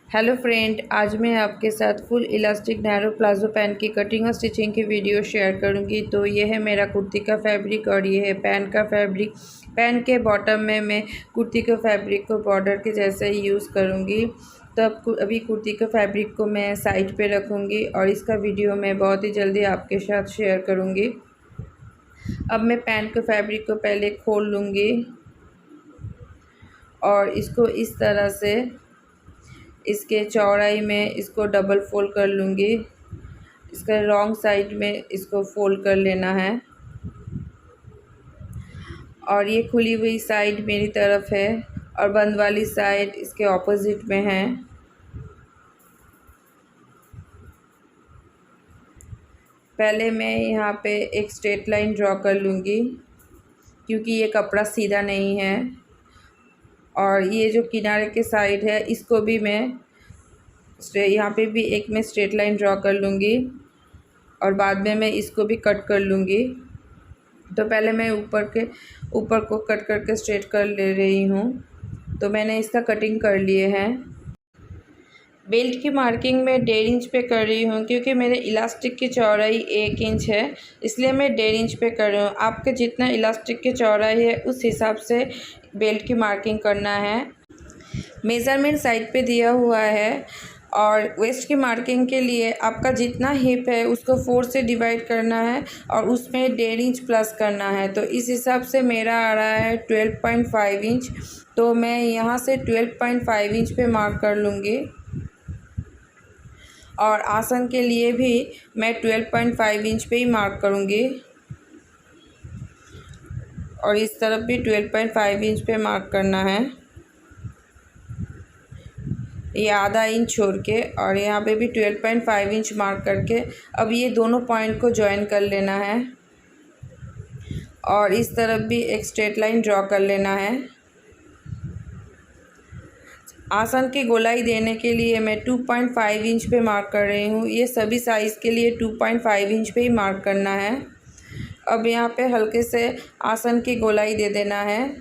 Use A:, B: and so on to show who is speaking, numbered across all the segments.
A: Hello friend, आज मैं आपके साथ full elastic narrow palazzo pant की कटिंग और स्टिचिंग की वीडियो शेयर करूंगी। तो ये है मेरा कुर्ती का फैब्रिक और ये है पैंट का फैब्रिक। पैंट के बॉटम में मैं कुर्ती के फैब्रिक को बॉर्डर के जैसा ही यूज़ करूंगी। तो अभी कुर्ती के फैब्रिक को मैं साइड पे रखूँगी और इसका वीडियो मैं बहुत ही जल्दी आपके साथ शेयर करूँगी। अब मैं पैंट के फैब्रिक को पहले खोल लूँगी और इसको इस तरह से इसके चौड़ाई में इसको डबल फोल्ड कर लूँगी। इसका रॉन्ग साइड में इसको फोल्ड कर लेना है और ये खुली हुई साइड मेरी तरफ है और बंद वाली साइड इसके ऑपोजिट में है। पहले मैं यहाँ पे एक स्ट्रेट लाइन ड्रॉ कर लूँगी क्योंकि ये कपड़ा सीधा नहीं है। और ये जो किनारे के साइड है इसको भी मैं यहाँ पे भी एक मैं स्ट्रेट लाइन ड्रॉ कर लूँगी और बाद में मैं इसको भी कट कर लूँगी। तो पहले मैं ऊपर को कट करके स्ट्रेट कर ले रही हूँ। तो मैंने इसका कटिंग कर लिए हैं। बेल्ट की मार्किंग मैं 1.5 इंच पे कर रही हूँ क्योंकि मेरे इलास्टिक की चौड़ाई 1 इंच है, इसलिए मैं 1.5 इंच पे कर रही हूँ। आपके जितना इलास्टिक की चौड़ाई है उस हिसाब से बेल्ट की मार्किंग करना है। मेज़रमेंट साइड पे दिया हुआ है और वेस्ट की मार्किंग के लिए आपका जितना हिप है उसको 4 से डिवाइड करना है और उसमें 1.5 इंच प्लस करना है। तो इस हिसाब से मेरा आ रहा है 12.5 इंच। तो मैं यहाँ से 12.5 इंच पे मार्क कर लूँगी और आसन के लिए भी मैं 12.5 इंच पे ही मार्क करूँगी और इस तरफ भी 12.5 इंच पे मार्क करना है, ये आधा इंच छोड़ के। और यहाँ पे भी 12.5 इंच मार्क करके अब ये दोनों पॉइंट को जॉइन कर लेना है और इस तरफ भी एक स्ट्रेट लाइन ड्रॉ कर लेना है। आसन की गोलाई देने के लिए मैं 2.5 इंच पे मार्क कर रही हूँ। ये सभी साइज़ के लिए 2.5 इंच पे ही मार्क करना है। अब यहाँ पे हल्के से आसन की गोलाई दे देना है,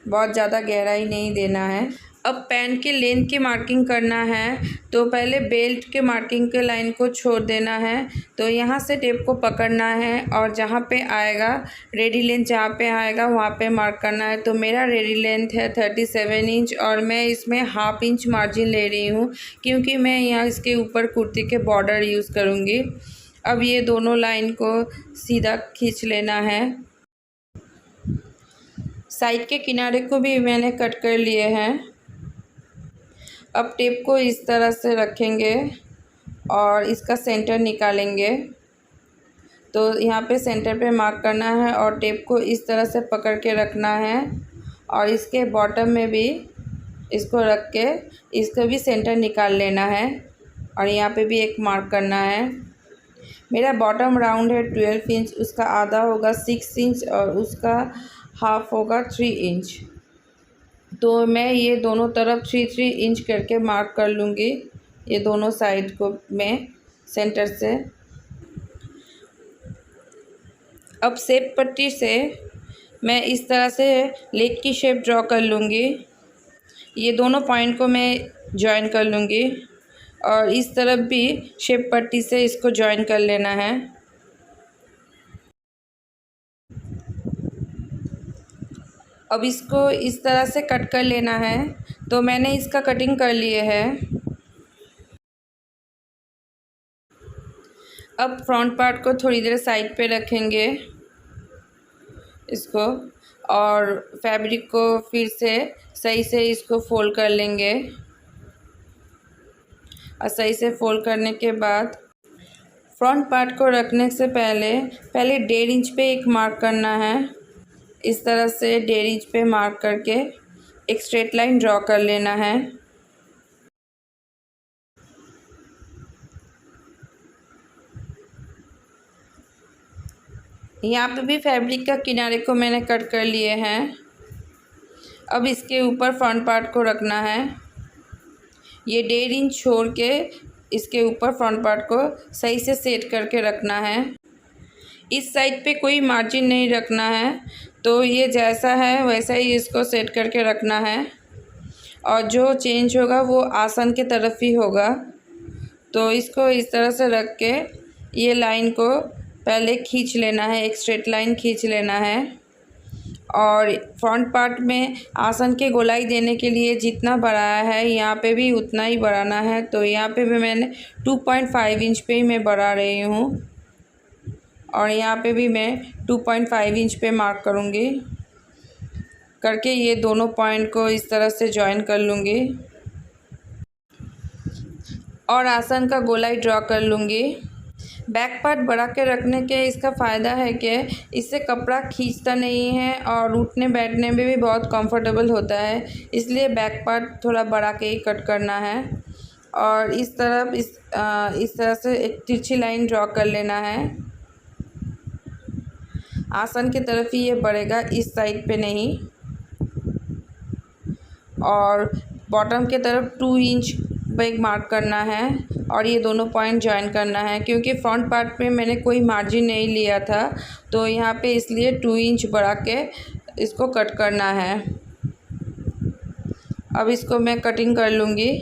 A: बहुत ज़्यादा गहराई नहीं देना है। अब पैंट की लेंथ की मार्किंग करना है। तो पहले बेल्ट के मार्किंग के लाइन को छोड़ देना है। तो यहाँ से टेप को पकड़ना है और जहाँ पे आएगा रेडी लेंथ, जहाँ पे आएगा वहाँ पे मार्क करना है। तो मेरा रेडी लेंथ है 37 इंच और मैं इसमें हाफ इंच मार्जिन ले रही हूँ क्योंकि मैं यहाँ इसके ऊपर कुर्ती के बॉर्डर यूज़ करूँगी। अब ये दोनों लाइन को सीधा खींच लेना है। साइड के किनारे को भी मैंने कट कर लिए हैं। अब टेप को इस तरह से रखेंगे और इसका सेंटर निकालेंगे। तो यहाँ पे सेंटर पे मार्क करना है और टेप को इस तरह से पकड़ के रखना है और इसके बॉटम में भी इसको रख के इसका भी सेंटर निकाल लेना है और यहाँ पे भी एक मार्क करना है। मेरा बॉटम राउंड है 12 इंच, उसका आधा होगा 6 इंच और उसका हाफ होगा 3 इंच। तो मैं ये दोनों तरफ 3-3 इंच करके मार्क कर लूँगी, ये दोनों साइड को मैं सेंटर से। अब शेप पट्टी से मैं इस तरह से लेग की शेप ड्रॉ कर लूँगी। ये दोनों पॉइंट को मैं जॉइन कर लूँगी और इस तरफ भी शेप पट्टी से इसको जॉइन कर लेना है। अब इसको इस तरह से कट कर लेना है। तो मैंने इसका कटिंग कर लिए है। अब फ्रंट पार्ट को थोड़ी देर साइड पे रखेंगे इसको और फैब्रिक को फिर से सही से इसको फोल्ड कर लेंगे और सही से फोल्ड करने के बाद फ्रंट पार्ट को रखने से पहले 1.5 इंच पे एक मार्क करना है। इस तरह से 1.5 इंच पे मार्क करके एक स्ट्रेट लाइन ड्रॉ कर लेना है। यहाँ पे भी फैब्रिक का किनारे को मैंने कट कर लिए हैं। अब इसके ऊपर फ्रंट पार्ट को रखना है। ये 1.5 इंच छोड़ के इसके ऊपर फ्रंट पार्ट को सही से सेट करके रखना है। इस साइड पे कोई मार्जिन नहीं रखना है, तो ये जैसा है वैसा ही इसको सेट करके रखना है। और जो चेंज होगा वो आसन के तरफ ही होगा। तो इसको इस तरह से रख के ये लाइन को पहले खींच लेना है, एक स्ट्रेट लाइन खींच लेना है। और फ्रंट पार्ट में आसन के गोलाई देने के लिए जितना बढ़ाया है यहाँ पे भी उतना ही बढ़ाना है। तो यहाँ पे भी मैंने 2.5 इंच पे ही मैं बढ़ा रही हूँ और यहाँ पे भी मैं 2.5 इंच पे मार्क करूँगी। करके ये दोनों पॉइंट को इस तरह से जॉइन कर लूँगी और आसन का गोलाई ड्रॉ कर लूँगी। बैक पार्ट बढ़ा के रखने के इसका फ़ायदा है कि इससे कपड़ा खींचता नहीं है और उठने बैठने में भी बहुत कंफर्टेबल होता है, इसलिए बैक पार्ट थोड़ा बढ़ा के ही कट करना है। और इस तरफ इस तरह से एक तिरछी लाइन ड्रॉ कर लेना है। आसन की तरफ ही ये बढ़ेगा, इस साइड पे नहीं। और बॉटम के तरफ 2 इंच पे मार्क करना है और ये दोनों पॉइंट जॉइन करना है। क्योंकि फ्रंट पार्ट में मैंने कोई मार्जिन नहीं लिया था तो यहाँ पे इसलिए 2 इंच बढ़ा के इसको कट करना है। अब इसको मैं कटिंग कर लूँगी।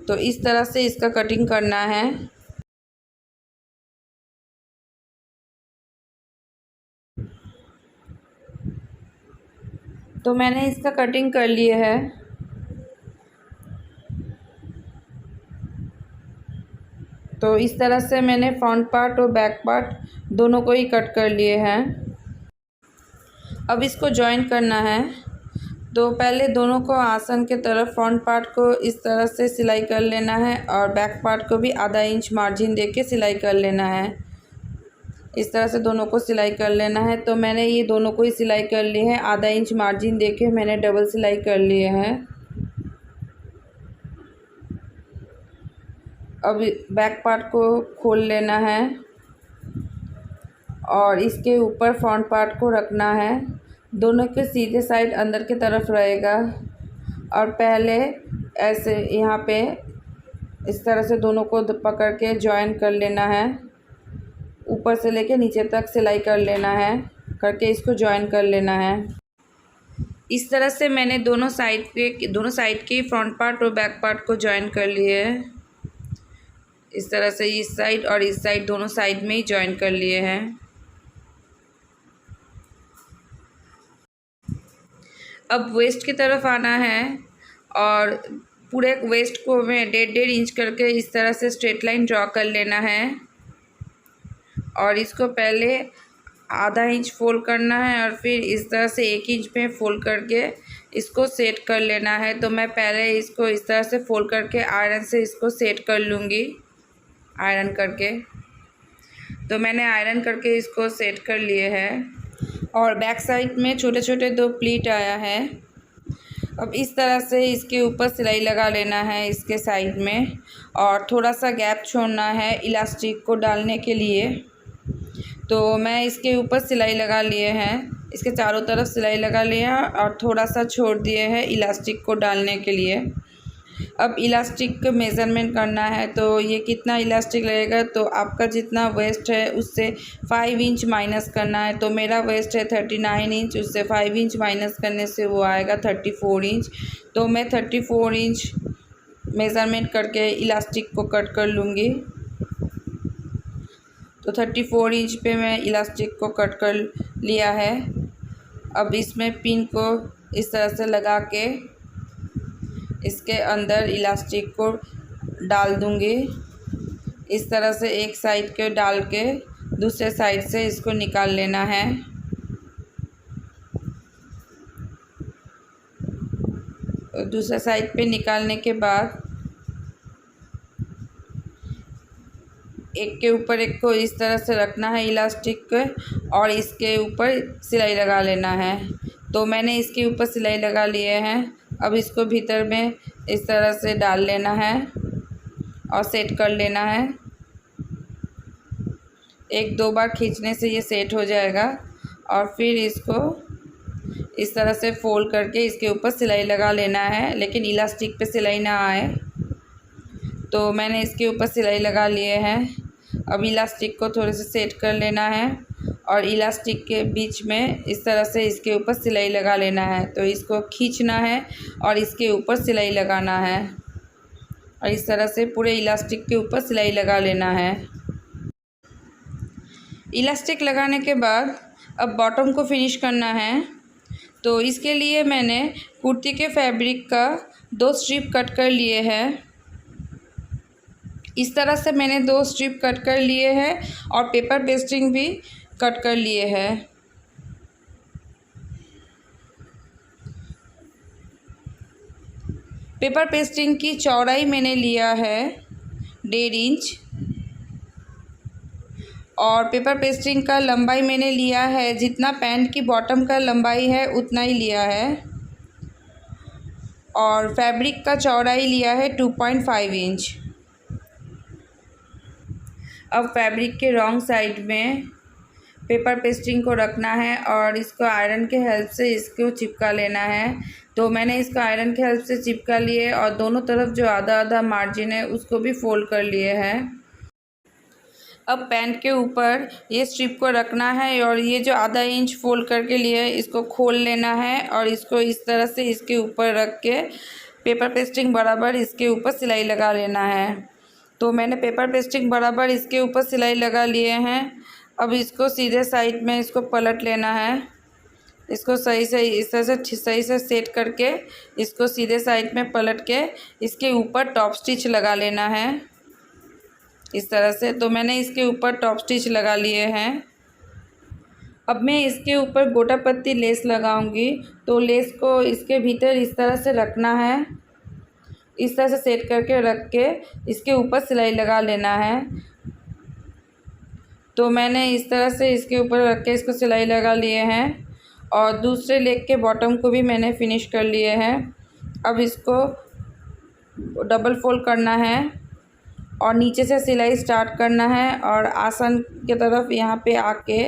A: तो इस तरह से इसका कटिंग करना है। तो मैंने इसका कटिंग कर लिया है। तो इस तरह से मैंने फ्रंट पार्ट और बैक पार्ट दोनों को ही कट कर लिए हैं। अब इसको जॉइन करना है। तो पहले दोनों को आसन के तरफ फ्रंट पार्ट को इस तरह से सिलाई कर लेना है और बैक पार्ट को भी आधा इंच मार्जिन देके सिलाई कर लेना है। इस तरह से दोनों को सिलाई कर लेना है। तो मैंने ये दोनों को ही सिलाई कर ली है, आधा इंच मार्जिन देके मैंने डबल सिलाई कर लिए हैं। अब बैक पार्ट को खोल लेना है और इसके ऊपर फ्रंट पार्ट को रखना है। दोनों के सीधे साइड अंदर की तरफ रहेगा और पहले ऐसे यहाँ पे इस तरह से दोनों को पकड़ के जॉइन कर लेना है। ऊपर से लेके नीचे तक सिलाई कर लेना है, करके इसको जॉइन कर लेना है। इस तरह से मैंने दोनों साइड के फ्रंट पार्ट और बैक पार्ट को जॉइन कर लिए है। इस तरह से इस साइड और इस साइड दोनों साइड में ही जॉइन कर लिए हैं। अब वेस्ट की तरफ आना है और पूरे वेस्ट को मैं 1.5 इंच करके इस तरह से स्ट्रेट लाइन ड्रॉ कर लेना है और इसको पहले आधा इंच फोल्ड करना है और फिर इस तरह से 1 इंच पे फोल्ड करके इसको सेट कर लेना है। तो मैं पहले इसको इस तरह से फोल्ड करके आयरन से इसको सेट कर लूँगी, आयरन करके। तो मैंने आयरन करके इसको सेट कर लिए हैं और बैक साइड में छोटे छोटे 2 प्लीट आया है। अब इस तरह से इसके ऊपर सिलाई लगा लेना है इसके साइड में और थोड़ा सा गैप छोड़ना है इलास्टिक को डालने के लिए। तो मैं इसके ऊपर सिलाई लगा लिए हैं, इसके चारों तरफ सिलाई लगा लिया और थोड़ा सा छोड़ दिए हैं इलास्टिक को डालने के लिए। अब इलास्टिक का मेज़रमेंट करना है। तो ये कितना इलास्टिक लगेगा, तो आपका जितना वेस्ट है उससे 5 इंच माइनस करना है। तो मेरा वेस्ट है 39 इंच, उससे 5 इंच माइनस करने से वो आएगा 34 इंच। तो मैं 34 इंच मेज़रमेंट करके इलास्टिक को कट कर लूँगी। तो 34 इंच पे मैं इलास्टिक को कट कर लिया है। अब इसमें पिन को इस तरह से लगा के इसके अंदर इलास्टिक को डाल दूँगी। इस तरह से एक साइड के डाल के दूसरे साइड से इसको निकाल लेना है। दूसरे साइड पे निकालने के बाद एक के ऊपर एक को इस तरह से रखना है इलास्टिक को और इसके ऊपर सिलाई लगा लेना है। तो मैंने इसके ऊपर सिलाई लगा लिए हैं। अब इसको भीतर में इस तरह से डाल लेना है और सेट कर लेना है। 1-2 बार खींचने से ये सेट हो जाएगा और फिर इसको इस तरह से फोल्ड करके इसके ऊपर सिलाई लगा लेना है, लेकिन इलास्टिक पे सिलाई ना आए। तो मैंने इसके ऊपर सिलाई लगा लिए हैं। अब इलास्टिक को थोड़े से सेट कर लेना है और इलास्टिक के बीच में इस तरह से इसके ऊपर सिलाई लगा लेना है। तो इसको खींचना है और इसके ऊपर सिलाई लगाना है और इस तरह से पूरे इलास्टिक के ऊपर सिलाई लगा लेना है। इलास्टिक लगाने के बाद अब बॉटम को फिनिश करना है। तो इसके लिए मैंने कुर्ती के फैब्रिक का 2 स्ट्रिप कट कर लिए हैं। इस तरह से मैंने 2 स्ट्रिप कट कर लिए हैं और पेपर पेस्टिंग भी कट कर लिए हैं। पेपर पेस्टिंग की चौड़ाई मैंने लिया है 1.5 इंच और पेपर पेस्टिंग का लंबाई मैंने लिया है जितना पैंट की बॉटम का लंबाई है उतना ही लिया है और फैब्रिक का चौड़ाई लिया है 2.5 इंच। अब फैब्रिक के रॉन्ग साइड में पेपर पेस्टिंग को रखना है और इसको आयरन के हेल्प से इसको चिपका लेना है। तो मैंने इसको आयरन के हेल्प से चिपका लिए और दोनों तरफ जो आधा आधा मार्जिन है उसको भी फोल्ड कर लिए हैं। अब पैंट के ऊपर ये स्ट्रिप को रखना है और ये जो आधा इंच फोल्ड करके लिए इसको खोल लेना है और इसको इस तरह से इसके ऊपर रख के पेपर पेस्टिंग बराबर इसके ऊपर सिलाई लगा लेना है। तो मैंने पेपर पेस्टिंग बराबर इसके ऊपर सिलाई लगा लिए हैं। अब इसको सीधे साइड में इसको पलट लेना है। इसको सही से इस तरह से सही से सेट करके इसको सीधे साइड में पलट के इसके ऊपर टॉप स्टिच लगा लेना है इस तरह से। तो मैंने इसके ऊपर टॉप स्टिच लगा लिए हैं। अब मैं इसके ऊपर गोटा पत्ती लेस लगाऊंगी। तो लेस को इसके भीतर इस तरह से रखना है, इस तरह से सेट करके रख के इसके ऊपर सिलाई लगा लेना है। तो मैंने इस तरह से इसके ऊपर रख के इसको सिलाई लगा लिए हैं और दूसरे लेग के बॉटम को भी मैंने फिनिश कर लिए हैं। अब इसको डबल फोल्ड करना है और नीचे से सिलाई स्टार्ट करना है और आसन की तरफ यहाँ पे आके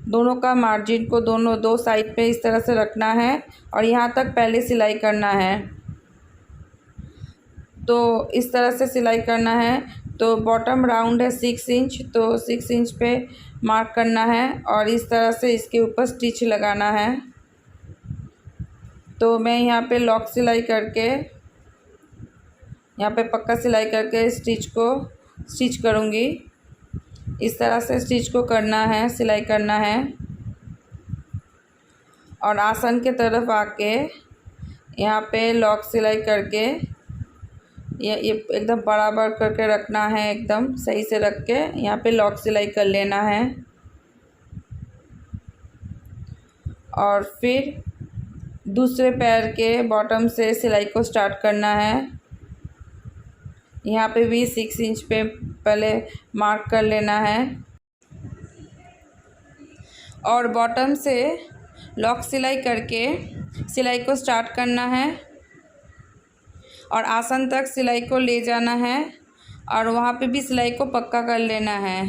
A: दोनों का मार्जिन को दोनों 2 साइड पे इस तरह से रखना है और यहाँ तक पहले सिलाई करना है। तो इस तरह से सिलाई करना है। तो बॉटम राउंड है 6 इंच, तो 6 इंच पे मार्क करना है और इस तरह से इसके ऊपर स्टिच लगाना है। तो मैं यहाँ पे लॉक सिलाई करके यहाँ पे पक्का सिलाई करके स्टिच करूँगी। इस तरह से स्टिच को करना है, सिलाई करना है और आसन के तरफ आके यहाँ पे लॉक सिलाई करके ये एकदम बराबर करके रखना है, एकदम सही से रख के यहाँ पे लॉक सिलाई कर लेना है और फिर दूसरे पैर के बॉटम से सिलाई को स्टार्ट करना है। यहाँ पे भी 6 इंच पे पहले मार्क कर लेना है और बॉटम से लॉक सिलाई करके सिलाई को स्टार्ट करना है और आसन तक सिलाई को ले जाना है और वहाँ पे भी सिलाई को पक्का कर लेना है।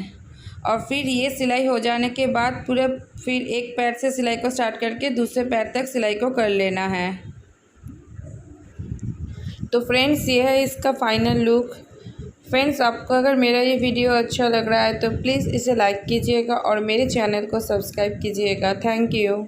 A: और फिर ये सिलाई हो जाने के बाद फिर एक पैर से सिलाई को स्टार्ट करके दूसरे पैर तक सिलाई को कर लेना है। तो फ्रेंड्स ये है इसका फाइनल लुक। फ्रेंड्स आपको अगर मेरा ये वीडियो अच्छा लग रहा है तो प्लीज़ इसे लाइक कीजिएगा और मेरे चैनल को सब्सक्राइब कीजिएगा। Thank you.